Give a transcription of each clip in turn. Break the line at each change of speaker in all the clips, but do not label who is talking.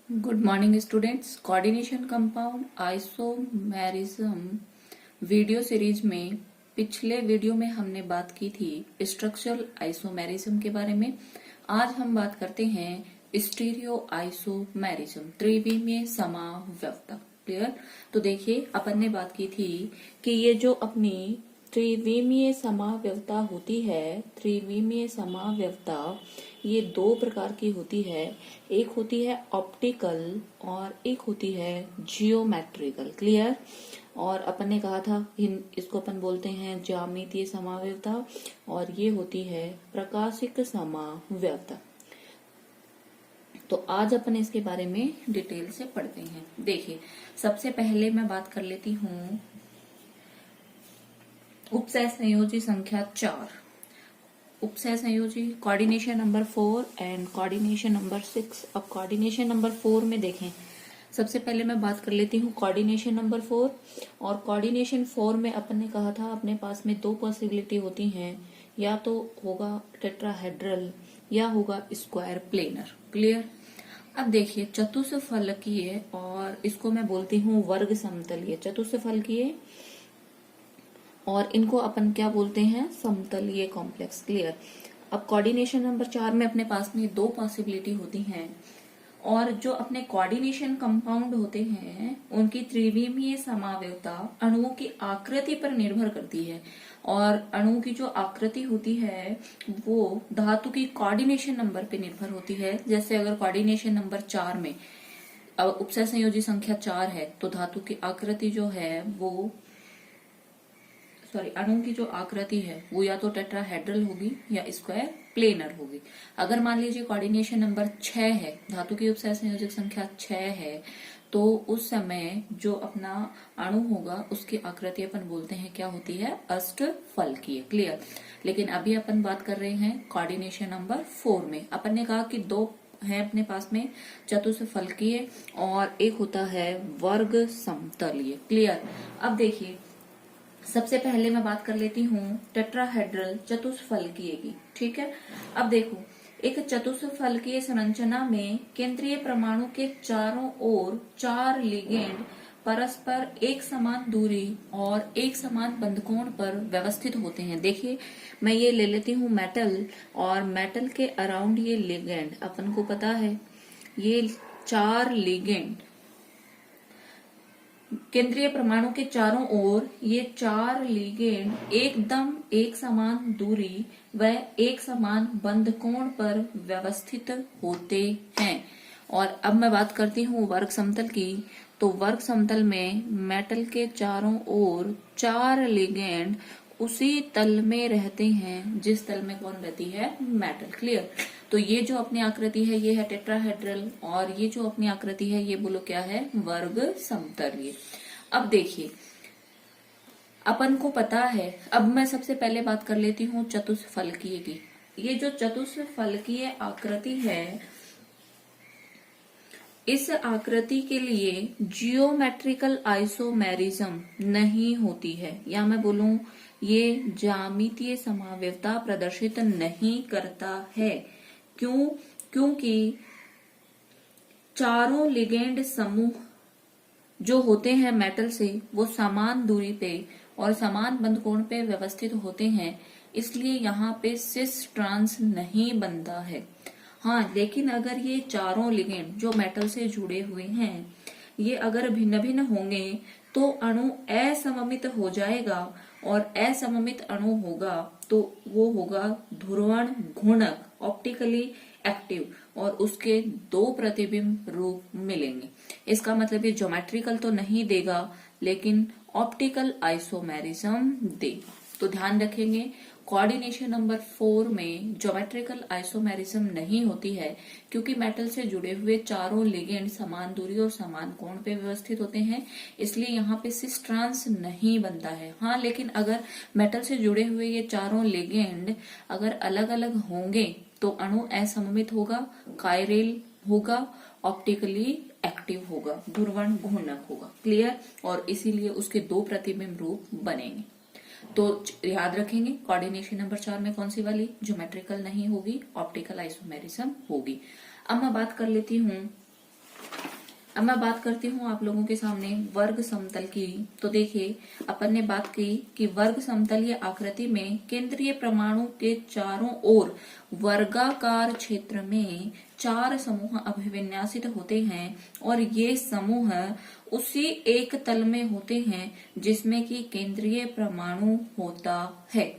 Good morning students. Coordination compound isomerism video series में पिछले video में हमने बात की थी स्ट्रक्चरल आइसोमेरिज्म के बारे में। आज हम बात करते हैं स्टीरियो आइसोमेरिज्म, त्रिविमीय समावयवता। क्लियर? तो देखिए, अपन ने बात की थी कि ये जो अपनी त्रिविमीय समावयवता होती है, त्रिविमीय समावयवता ये दो प्रकार की होती है। एक होती है ऑप्टिकल और एक होती है जियोमेट्रिकल। क्लियर? और अपन ने कहा था इसको अपन बोलते हैं ज्यामितीय समावयवता और ये होती है प्रकाशिक समावयवता। तो आज अपन इसके बारे में डिटेल से पढ़ते हैं। देखिए, सबसे पहले मैं बात कर लेती हूँ उपसय संयोजी संख्या 4, उपसय संयोजी coordination number 4 and coordination number 6। अब कोऑर्डिनेशन नंबर 4 में देखें, सबसे पहले मैं बात कर लेती हूँ कोऑर्डिनेशन नंबर 4। और कोऑर्डिनेशन 4 में अपन ने कहा था अपने पास में दो पॉसिबिलिटी होती हैं, या तो होगा टेट्राहेड्रल या होगा स्क्वायर प्लेनर। क्लियर? अब देखिए, चतुष्फलकीय और इसको मैं बोलती हूँ वर्ग समतलीय। चतुष्फलकीय और इनको अपन क्या बोलते हैं? समतलीय कॉम्प्लेक्स। क्लियर? अब कोऑर्डिनेशन नंबर 4 में अपने पास में दो पॉसिबिलिटी होती हैं और जो अपने कोऑर्डिनेशन कंपाउंड होते हैं उनकी त्रिविमीय समावयवता अणुओं की आकृति पर निर्भर करती है। और अणु की जो आकृति होती है वो धातु की कोऑर्डिनेशन नंबर पे निर्भर होती है। जैसे अगर कोऑर्डिनेशन नंबर 4 में अब उपसय संयोजी संख्या 4 है तो धातु की आकृति जो है वो अणु की जो आकृति है वो या तो टेट्राहेड्रल होगी या स्क्वायर प्लेनर होगी। अगर मान लीजिए कोऑर्डिनेशन नंबर 6 है, धातु की उपसय संयोजक संख्या 6 है, तो उस समय जो अपना अणु होगा उसकी आकृति अपन बोलते हैं क्या होती है? अष्टफलकीय। क्लियर? लेकिन अभी अपन बात कर रहे हैं कोऑर्डिनेशन नंबर 4 में। अपन ने कहा कि दो है अपने पास में, चतुष्फलकीय और एक होता है वर्ग समतलीय। क्लियर? अब देखिए, सबसे पहले मैं बात कर लेती हूँ टेट्राहेड्रल चतुष्फलकीय की। ठीक है? अब देखो, एक चतुष्फलकीय संरचना में केंद्रीय परमाणु के चारों ओर 4 लिगेंड परस्पर एक समान दूरी और एक समान बंधकोण पर व्यवस्थित होते हैं। देखिए, मैं ये ले लेती हूँ मेटल और मेटल के अराउंड ये लिगेंड, अपन को पता है ये 4 लिगेंड केंद्रीय परमाणु के चारों ओर ये 4 लिगेंड एकदम एक समान दूरी व एक समान बंधकोण पर व्यवस्थित होते हैं। और अब मैं बात करती हूँ वर्ग समतल की। तो वर्ग समतल में मेटल के चारों ओर 4 लिगेंड उसी तल में रहते हैं जिस तल में कौन रहती है? मेटल। क्लियर? तो ये जो अपनी आकृति है ये है टेट्राहेड्रल और ये जो अपनी आकृति है ये बोलो क्या है? वर्ग समतलीय। अब देखिए, अपन को पता है, अब मैं सबसे पहले बात कर लेती हूँ चतुष्फलकीय की। ये जो चतुष्फलकीय आकृति है, इस आकृति के लिए जियोमेट्रिकल आइसोमेरिज्म नहीं होती है, या मैं बोलूं ये ज्यामितीय समावयवता प्रदर्शित नहीं करता है। क्यों? क्योंकि चारों लिगेंड समूह जो होते हैं मेटल से वो समान दूरी पे और समान बंधकोण पे व्यवस्थित होते हैं, इसलिए यहाँ पे सिस ट्रांस नहीं बनता है। हाँ, लेकिन अगर ये चारों लिगेंड जो मेटल से जुड़े हुए हैं ये अगर भिन्न भिन्न होंगे तो अणु असममित हो जाएगा और असममित अणु होगा तो वो होगा ध्रुवण घूर्णक, ऑप्टिकली एक्टिव, और उसके दो प्रतिबिंब रूप मिलेंगे। इसका मतलब ये ज्योमेट्रिकल तो नहीं देगा लेकिन ऑप्टिकल आइसोमेरिज्म देगा। तो ध्यान रखेंगे, कोऑर्डिनेशन नंबर 4 में ज्योमेट्रिकल आइसोमेरिज्म नहीं होती है क्योंकि मेटल से जुड़े हुए चारों लिगेंड समान दूरी और समान कोण पे व्यवस्थित होते हैं, इसलिए यहाँ पे सिस ट्रांस नहीं बनता है। हाँ, लेकिन अगर मेटल से जुड़े हुए ये चारों लिगेंड अगर अलग अलग होंगे तो अणु असममित होगा, कायरल होगा, ऑप्टिकली एक्टिव होगा, ध्रुवण घूर्णक होगा। क्लियर? और इसीलिए उसके दो प्रतिबिंब रूप बनेंगे। तो याद रखेंगे, कोऑर्डिनेशन नंबर 4 में कौन सी वाली? ज्योमेट्रिकल नहीं होगी, ऑप्टिकल आइसोमेरिज्म होगी। अब मैं बात कर लेती हूँ अब मैं बात करती हूँ आप लोगों के सामने वर्ग समतल की। तो देखिए अपन ने बात की कि वर्ग समतलीय आकृति में केंद्रीय परमाणु के चारों ओर वर्गाकार क्षेत्र में 4 समूह अभिविन्यासित होते हैं और ये समूह उसी एक तल में होते हैं जिसमें कि केंद्रीय परमाणु होता है।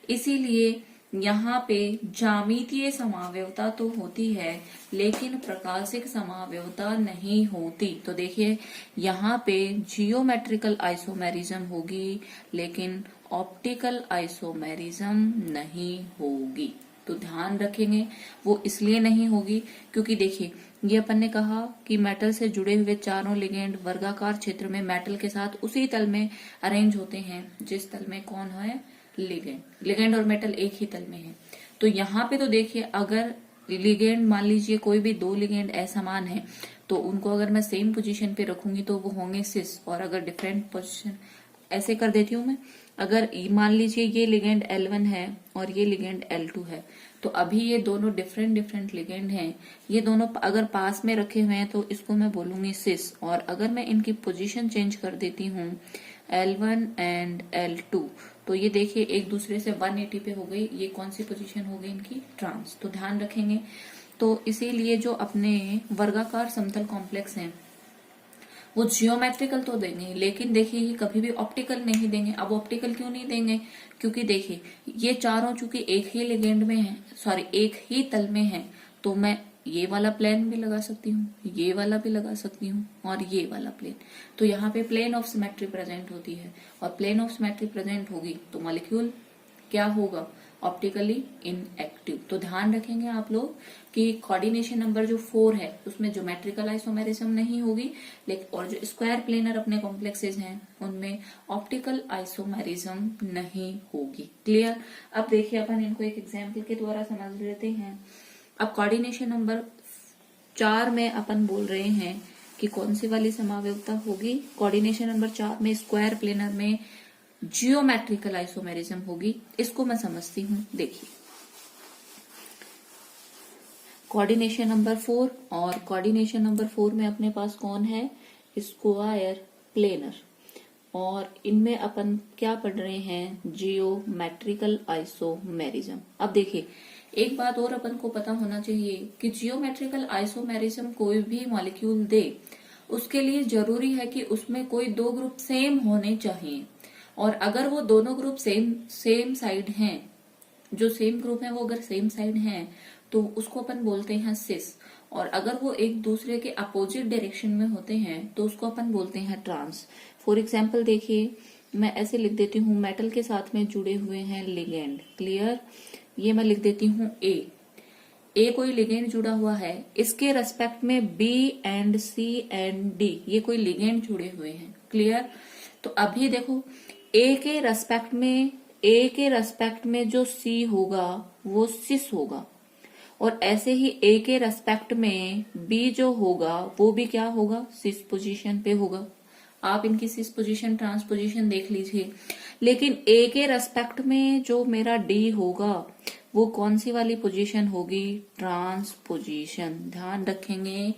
इसीलिए यहाँ पे ज्यामितीय समावयवता तो होती है लेकिन प्रकाशिक समावयवता नहीं होती। तो देखिए यहाँ पे जियोमेट्रिकल आइसोमेरिज्म होगी लेकिन ऑप्टिकल आइसोमेरिज्म नहीं होगी। तो ध्यान रखेंगे वो इसलिए नहीं होगी क्योंकि देखिए ये अपन ने कहा कि मेटल से जुड़े हुए चारों लिगेंड वर्गाकार क्षेत्र में मेटल के साथ उसी तल में अरेंज होते हैं जिस तल में कौन है, लिगेंड और मेटल एक ही तल में है। तो यहाँ पे तो देखिए अगर लिगेंड मान लीजिए कोई भी 2 लिगेंड असमान है तो उनको अगर मैं सेम पोजीशन पे रखूंगी तो वो होंगे सिस, और अगर डिफरेंट पोजीशन ऐसे कर देती हूँ मैं, अगर मान लीजिए ये लिगेंड L1 है और ये लिगेंड L2 है तो अभी ये दोनों डिफरेंट लिगेंड हैं, ये दोनों अगर पास में रखे हुए हैं तो इसको मैं बोलूंगी सिस। और अगर मैं इनकी पोजीशन चेंज कर देती हूँ L1 एंड L2 तो ये देखिए एक दूसरे से 180 पे हो गई, ये कौन सी पोजीशन हो गई इनकी, ट्रांस। तो ध्यान रखेंगे। तो इसीलिए जो अपने वर्गाकार समतल कॉम्प्लेक्स हैं वो जियोमेट्रिकल तो देंगे लेकिन देखिए ये कभी भी ऑप्टिकल नहीं देंगे। अब ऑप्टिकल क्यों नहीं देंगे, क्योंकि देखिए ये चारों चूंकि एक ही लिगेंड में है, सॉरी एक ही तल में है, तो मैं ये वाला प्लेन भी लगा सकती हूँ, ये वाला भी लगा सकती हूँ और ये वाला प्लेन। तो यहाँ पे प्लेन ऑफ सिमेट्री प्रेजेंट होती है और प्लेन ऑफ सिमेट्री प्रेजेंट होगी तो मॉलिक्यूल क्या होगा, ऑप्टिकली इनएक्टिव। तो ध्यान रखेंगे आप लोग कि कोऑर्डिनेशन नंबर जो 4 है उसमें ज्योमेट्रिकल आइसोमेरिज्म नहीं होगी, लेकिन और जो स्क्वायर प्लेनर अपने कॉम्प्लेक्सेस हैं उनमें ऑप्टिकल आइसोमेरिज्म नहीं होगी। क्लियर। अब देखिए अपन इनको एक एग्जाम्पल के द्वारा समझ लेते हैं। अब कोऑर्डिनेशन नंबर 4 में अपन बोल रहे हैं कि कौन सी वाली समावयवता होगी, कोऑर्डिनेशन नंबर 4 में स्क्वायर प्लेनर में जियोमेट्रिकल आइसोमेरिज्म होगी। इसको मैं समझती हूँ। देखिए कोऑर्डिनेशन नंबर 4 और कोऑर्डिनेशन नंबर 4 में अपने पास कौन है, स्क्वायर प्लेनर, और इनमें अपन क्या पढ़ रहे हैं, जियोमेट्रिकल आइसोमेरिज्म। अब देखिए एक बात और अपन को पता होना चाहिए कि जियोमेट्रिकल आइसोमेरिज्म कोई भी मॉलिक्यूल दे उसके लिए जरूरी है कि उसमें कोई 2 ग्रुप सेम होने चाहिए, और अगर वो दोनों ग्रुप सेम साइड हैं, जो सेम ग्रुप है वो अगर सेम साइड हैं तो उसको अपन बोलते हैं सिस, और अगर वो एक दूसरे के अपोजिट डायरेक्शन में होते हैं तो उसको अपन बोलते हैं ट्रांस। फॉर एग्जाम्पल देखिए मैं ऐसे लिख देती हूँ, मेटल के साथ में जुड़े हुए हैं लिगेंड। क्लियर। ये मैं लिख देती हूँ ए कोई लिगेंड जुड़ा हुआ है, इसके रेस्पेक्ट में B and C and D ये कोई लिगेंड जुड़े हुए हैं। क्लियर। तो अभी देखो ए के रेस्पेक्ट में जो सी होगा वो सिस होगा, और ऐसे ही ए के रेस्पेक्ट में बी जो होगा वो भी क्या होगा, सिस पोजीशन पे होगा। आप इनकी सिस पोजीशन ट्रांस पोजीशन देख लीजिए। लेकिन ए के रेस्पेक्ट में जो मेरा डी होगा वो कौन सी वाली पोजीशन होगी, ट्रांस पोजीशन। ध्यान रखेंगे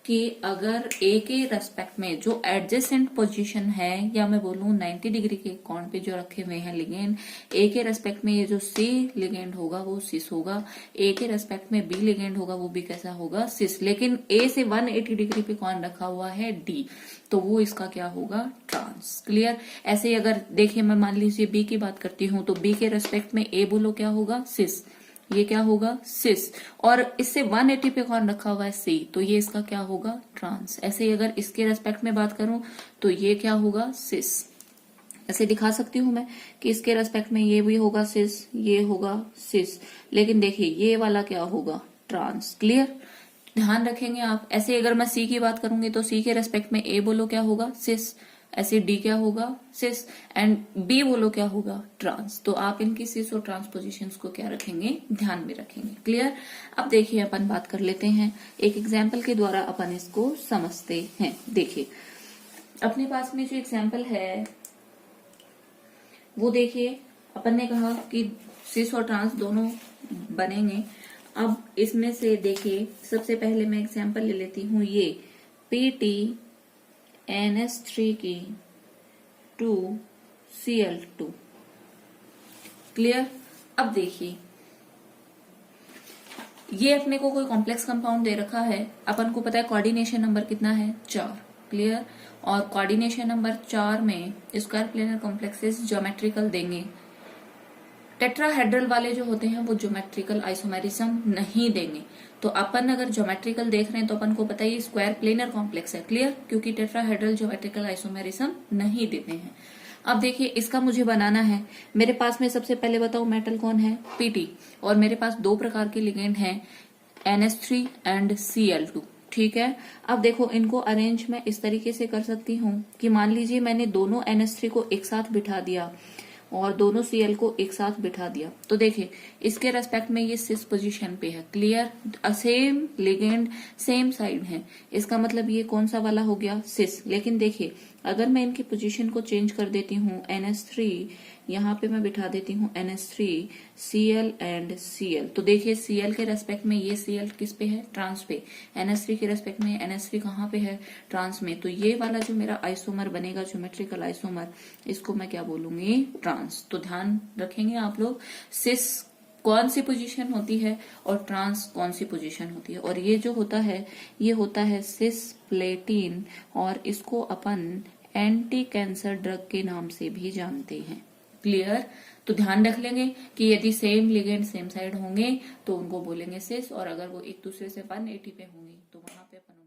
कि अगर ए के रेस्पेक्ट में जो एडजेसेंट पोजीशन है, या मैं बोलूं 90 डिग्री के कोण पे जो रखे हुए हैं लिगेंड, ए के रेस्पेक्ट में ये जो सी लिगेंड होगा वो सिस होगा, ए के रेस्पेक्ट में बी लिगेंड होगा वो भी कैसा होगा, सिस। लेकिन ए से 180 डिग्री पे कौन रखा हुआ है, डी, तो वो इसका क्या होगा, ट्रांस। क्लियर। ऐसे ही अगर देखिए मैं मान लीजिए बी की बात करती हूँ तो बी के रेस्पेक्ट में ए बोलो क्या होगा, सिस, ये क्या होगा, सिस, और इससे 180 पे कौन रखा हुआ है, सी, तो ये इसका क्या होगा, ट्रांस। ऐसे ही अगर इसके रेस्पेक्ट में बात करूं तो ये क्या होगा, सिस। ऐसे दिखा सकती हूं मैं कि इसके रेस्पेक्ट में ये भी होगा सिस, ये होगा सिस, लेकिन देखिए ये वाला क्या होगा, ट्रांस। क्लियर। ध्यान रखेंगे आप। ऐसे अगर मैं सी की बात करूंगी तो सी के रेस्पेक्ट में ए बोलो क्या होगा, सिस, ऐसे डी क्या होगा, सिस, एंड बी बोलो क्या होगा, ट्रांस। तो आप इनकी सिस और ट्रांस पोजीशंस को क्या रखेंगे, ध्यान में रखेंगे। क्लियर। अब देखिए अपन बात कर लेते हैं एक एग्जाम्पल के द्वारा अपन इसको समझते हैं। देखिए अपने पास में जो एग्जाम्पल है वो देखिए अपन ने कहा कि सिस और ट्रांस दोनों बनेंगे। अब इसमें से देखिए सबसे पहले मैं एग्जाम्पल ले लेती हूँ, ये PTNS3 की 2Cl2। क्लियर। अब देखिए, ये अपने को कोई कॉम्प्लेक्स कंपाउंड दे रखा है, अपन को पता है कोऑर्डिनेशन नंबर कितना है, 4। क्लियर। और कोऑर्डिनेशन नंबर 4 में स्क्वायर प्लेनर कॉम्प्लेक्सेस ज्योमेट्रिकल देंगे। टेट्राहेड्रल वाले जो होते हैं वो ज्योमेट्रिकल आइसोमेरिज्म नहीं देंगे। तो अपन अगर ज्योमेट्रिकल देख रहे हैं तो अपन को पता है ये स्क्वायर प्लेनर कॉम्प्लेक्स है। क्लियर। क्योंकि टेट्राहेड्रल ज्योमेट्रिकल आइसोमेरिज्म नहीं देते हैं। अब देखिए, इसका मुझे बनाना है। मेरे पास में सबसे पहले बताओ मेटल कौन है, PT। और मेरे पास 2 प्रकार के लिगेंड हैं, NH3 एंड Cl2। ठीक है। अब देखो, इनको अरेंज मैं इस तरीके से कर सकती हूँ कि मान लीजिए मैंने दोनों NH3 को एक साथ बिठा दिया और दोनों Cl को एक साथ बिठा दिया। तो देखिए, इसके रेस्पेक्ट में ये सिस पोजीशन पे है। Clear. Same ligand same side है, इसका मतलब ये कौन सा वाला हो गया, सिस। लेकिन देखिए, अगर मैं इनकी पोजीशन को चेंज कर देती हूँ, NH3 यहाँ पे मैं बिठा देती हूँ NH3 Cl एंड Cl। तो देखिए, Cl के रेस्पेक्ट में ये Cl किस पे है, ट्रांस पे। NH3 के रेस्पेक्ट में NH3 कहाँ पे है, ट्रांस में। तो ये वाला जो मेरा आइसोमर बनेगा, ज्योमेट्रिकल आइसोमर, इसको मैं क्या बोलूंगी, ट्रांस। तो ध्यान रखेंगे आप लोग, सिस कौन सी पोजीशन होती है और ट्रांस कौन सी पोजीशन होती है। और ये जो होता है, ये होता है सिस प्लेटिन, और इसको अपन एंटी कैंसर ड्रग के नाम से भी जानते हैं। क्लियर। तो ध्यान रख लेंगे कि यदि सेम लिगेंड सेम साइड होंगे तो उनको बोलेंगे सिस, और अगर वो एक दूसरे से 180 पे होंगे तो वहां पे अपन